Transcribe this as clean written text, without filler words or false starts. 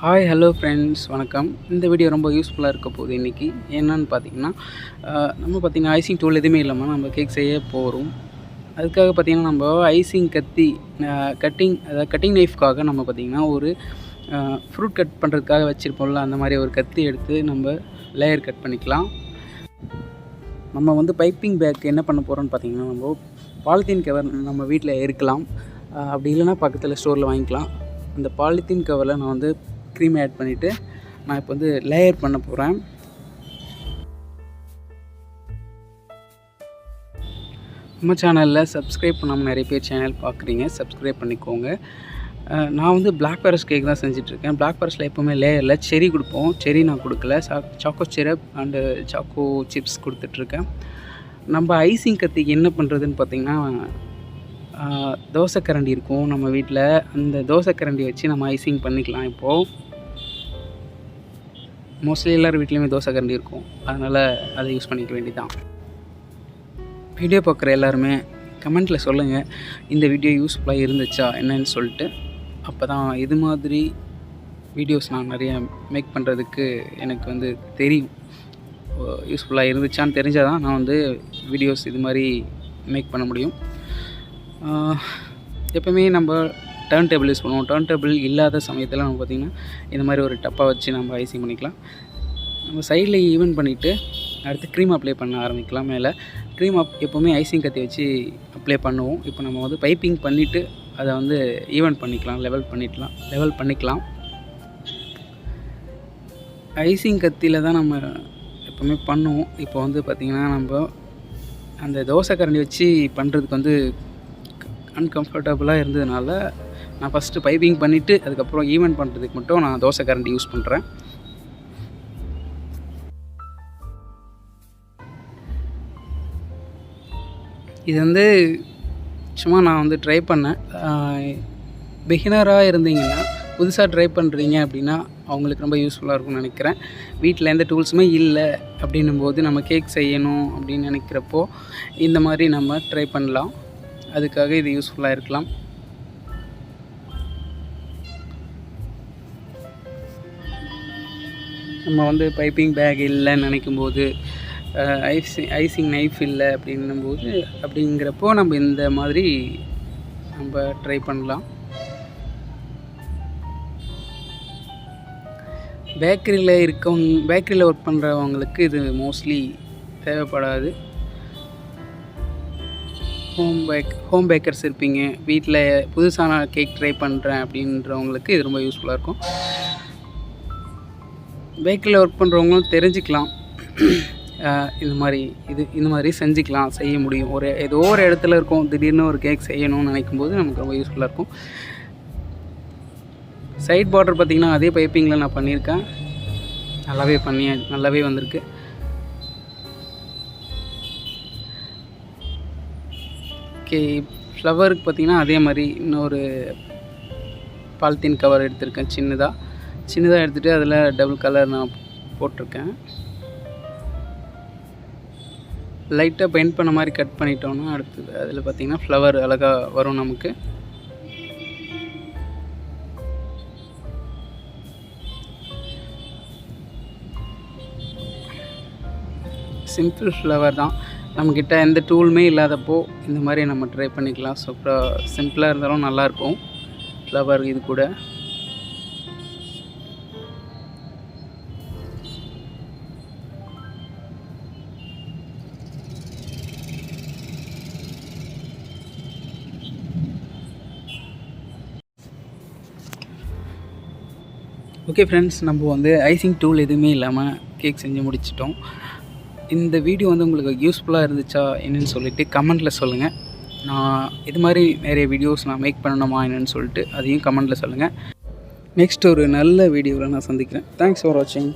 Hi hello friends, வணக்கம். இந்த video ரொம்ப யூஸ்ஃபுல்லாக இருக்க போகுது. இன்றைக்கி என்னன்னு பார்த்தீங்கன்னா, நம்ம பார்த்திங்கன்னா ஐசிங் டூல் எதுவுமே இல்லாமல் நம்ம கேக் செய்ய போகிறோம். அதுக்காக பார்த்திங்கன்னா நம்ம ஐசிங் கத்தி கட்டிங் நைஃப்காக நம்ம பார்த்திங்கன்னா ஒரு ஃப்ரூட் கட் பண்ணுறதுக்காக வச்சுருப்போம்ல, அந்த மாதிரி ஒரு கத்தி எடுத்து நம்ம லேயர் கட் பண்ணிக்கலாம். நம்ம வந்து பைப்பிங் பேக் என்ன பண்ண போகிறோம்னு பார்த்திங்கன்னா, நம்ம பாலித்தீன் கவர் நம்ம வீட்டில் இருக்கலாம், அப்படி இல்லைனா பக்கத்தில் ஸ்டோரில் வாங்கிக்கலாம். அந்த பாலித்தீன் கவரில் நான் வந்து க்ரீம் ஆட் பண்ணிவிட்டு நான் இப்போ வந்து லேயர் பண்ண போகிறேன். நம்ம சேனலில் சப்ஸ்கிரைப் பண்ணாமல் நிறைய பேர் சேனல் பார்க்குறீங்க, சப்ஸ்கிரைப் பண்ணிக்கோங்க. நான் வந்து பிளாக் ஃபாரஸ்ட் கேக் தான் செஞ்சிட்ருக்கேன். பிளாக் ஃபாரஸ்ட்டில் எப்போவுமே லேயரில் செரி கொடுப்போம். செரி நான் கொடுக்கல, choco syrup and choco chips கொடுத்துட்ருக்கேன். நம்ம ஐசிங் கத்திக்கு என்ன பண்ணுறதுன்னு பார்த்திங்கன்னா, தோசைக்கரண்டி இருக்கும் நம்ம வீட்டில். அந்த தோசைக்கரண்டி வச்சு நம்ம ஐசிங் பண்ணிக்கலாம். இப்போது மோஸ்ட்லி எல்லோரும் வீட்லேயுமே தோசைக்கரண்டி இருக்கும், அதனால் அதை யூஸ் பண்ணிக்க வேண்டியதான். வீடியோ பார்க்குற எல்லாருமே கமெண்ட்டில் சொல்லுங்கள், இந்த வீடியோ யூஸ்ஃபுல்லாக இருந்துச்சா என்னன்னு சொல்லிட்டு. அப்போ தான் இது மாதிரி வீடியோஸ் நான் நிறையா மேக் பண்ணுறதுக்கு எனக்கு வந்து தெரியும். யூஸ்ஃபுல்லாக இருந்துச்சான்னு தெரிஞ்சால் தான் நான் வந்து வீடியோஸ் இது மாதிரி மேக் பண்ண முடியும். எப்போவுமே நம்ம டர்ன் டேபிள் யூஸ் பண்ணுவோம். டர்ன் டேபிள் இல்லாத சமயத்தில் நம்ம பார்த்திங்கன்னா இந்த மாதிரி ஒரு டப்பா வச்சு நம்ம ஐசிங் பண்ணிக்கலாம். நம்ம சைடில் ஈவன் பண்ணிவிட்டு அடுத்து க்ரீம் அப்ளை பண்ண ஆரம்பிக்கலாம். மேலே க்ரீம் எப்போவுமே ஐசிங் கத்தி வச்சு அப்ளை பண்ணுவோம். இப்போ நம்ம வந்து பைப்பிங் பண்ணிவிட்டு அதை வந்து ஈவன் பண்ணிக்கலாம், லெவல் பண்ணிக்கலாம். ஐசிங் கத்தியில் தான் நம்ம எப்போவுமே பண்ணுவோம். இப்போ வந்து பார்த்திங்கன்னா நம்ம அந்த தோசை கரண்டி வச்சு பண்ணுறதுக்கு வந்து அன்கம்ஃபர்டபுளாக இருந்ததுனால நான் ஃபஸ்ட்டு பைப்பிங் பண்ணிவிட்டு அதுக்கப்புறம் ஈவன் பண்ணுறதுக்கு மட்டும் நான் தோசை கரண்டி யூஸ் பண்ணுறேன். இது வந்து சும்மா நான் வந்து ட்ரை பண்ணேன். பிகினராக இருந்தீங்கன்னா, புதுசாக ட்ரை பண்ணுறீங்க அப்படின்னா அவங்களுக்கு ரொம்ப யூஸ்ஃபுல்லாக இருக்கும்னு நினைக்கிறேன். வீட்டில் எந்த டூல்ஸுமே இல்லை அப்படின்னும்போது நம்ம கேக் செய்யணும் அப்படின்னு நினைக்கிறப்போ இந்த மாதிரி நம்ம ட்ரை பண்ணலாம். அதுக்காக இது யூஸ்ஃபுல்லாக இருக்கலாம். நம்ம வந்து பைப்பிங் பேக் இல்லைன்னு நினைக்கும்போது, ஐசிங் நைஃப் இல்லை அப்படிங்கிறப்போ நம்ம இந்த மாதிரி நம்ம ட்ரை பண்ணலாம். பேக்கரியில் ஒர்க் பண்ணுறவங்களுக்கு இது மோஸ்ட்லி தேவைப்படாது. ஹோம் பேக்கர்ஸ் இருப்பீங்க, வீட்டில் புதுசான கேக் ட்ரை பண்ணுறேன் அப்படின்றவங்களுக்கு இது ரொம்ப யூஸ்ஃபுல்லாக இருக்கும். பேக்கரியில் ஒர்க் பண்ணுறவங்களும் தெரிஞ்சுக்கலாம், இந்த மாதிரி செஞ்சுக்கலாம், செய்ய முடியும். ஏதோ ஒரு இடத்துல இருக்கும், திடீர்னு ஒரு கேக் செய்யணும்னு நினைக்கும்போது நமக்கு ரொம்ப யூஸ்ஃபுல்லாக இருக்கும். சைட் பார்டர் பார்த்திங்கன்னா அதே பைப்பிங்கில் நான் பண்ணியிருக்கேன். நல்லாவே வந்திருக்கு. ஓகே, ஃப்ளவருக்கு பார்த்திங்கன்னா அதே மாதிரி இன்னொரு பாலித்தீன் கவர் எடுத்திருக்கேன். சின்னதாக எடுத்துகிட்டு அதில் டபுள் கலர் நான் போட்டிருக்கேன். லைட்டாக பெயிண்ட் பண்ண மாதிரி கட் பண்ணிட்டோன்னா அடுத்தது அதில் பார்த்திங்கன்னா ஃப்ளவர் அழகாக வரும் நமக்கு. சிம்பிள் ஃப்ளவர் தான். நம்மக்கிட்ட எந்த டூலுமே இல்லாதப்போ இந்த மாதிரி நம்ம ட்ரை பண்ணிக்கலாம். சூப்பராக சிம்பிளாக இருந்தாலும் நல்லாயிருக்கும் ஃப்ளவர் இது கூட. ஓகே ஃப்ரெண்ட்ஸ், நம்ம வந்து ஐசிங் டூல் எதுவுமே இல்லாமல் கேக் செஞ்சு முடிச்சிட்டோம். இந்த வீடியோ வந்து உங்களுக்கு யூஸ்ஃபுல்லாக இருந்துச்சா என்னென்னு சொல்லிவிட்டு கமெண்ட்டில் சொல்லுங்கள். நான் இது மாதிரி நிறைய வீடியோஸ் நான் மேக் பண்ணணுமா என்னென்னு சொல்லிட்டு அதையும் கமெண்ட்டில் சொல்லுங்கள். நெக்ஸ்ட் ஒரு நல்ல வீடியோவில் நான் சந்திக்கிறேன். தேங்க்ஸ் ஃபார் வாட்சிங்.